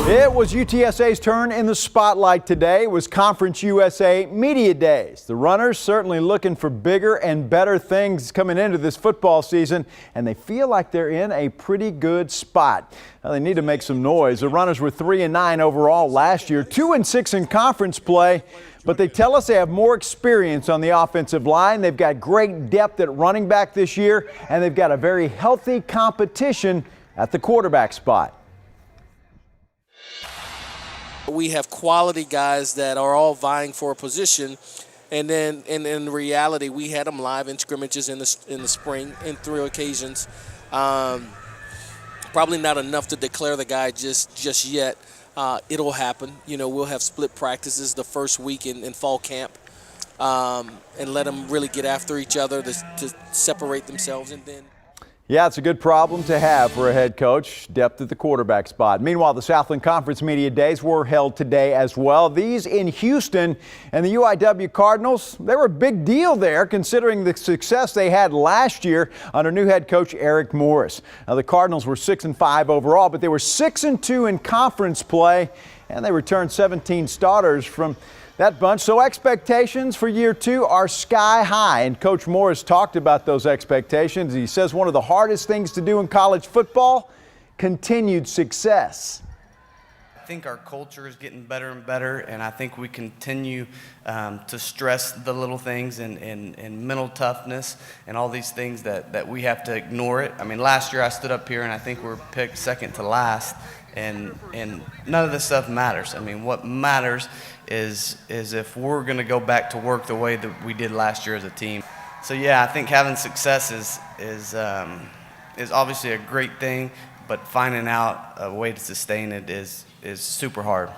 It was UTSA's turn in the spotlight today. It was Conference USA Media Days. The Runners certainly looking for bigger and better things coming into this football season, and they feel like they're in a pretty good spot. Now, they need to make some noise. The Runners were 3-9 overall last year, 2-6 in conference play, but they tell us they have more experience on the offensive line. They've got great depth at running back this year, and they've got a very healthy competition at the quarterback spot. We have quality guys that are all vying for a position, and then in reality, we had them live in scrimmages in the spring in 3 occasions. Probably not enough to declare the guy just yet. It'll happen. You know, we'll have split practices the first week in fall camp, and let them really get after each other to separate themselves, and then. Yeah, it's a good problem to have for a head coach, depth at the quarterback spot. Meanwhile, the Southland Conference Media Days were held today as well. These in Houston, and the UIW Cardinals, they were a big deal there considering the success they had last year under new head coach Eric Morris. Now, the Cardinals were 6-5 overall, but they were 6-2 in conference play, and they returned 17 starters from that bunch. So expectations for year 2 are sky high, and Coach Morris talked about those expectations. He says one of the hardest things to do in college football, continued success. I think our culture is getting better and better, and I think we continue to stress the little things and mental toughness and all these things that we have to ignore it. I mean, last year I stood up here and I think we were picked second to last, and none of this stuff matters. I mean, what matters is if we're going to go back to work the way that we did last year as a team. So yeah, I think having success is obviously a great thing, but finding out a way to sustain it is super hard.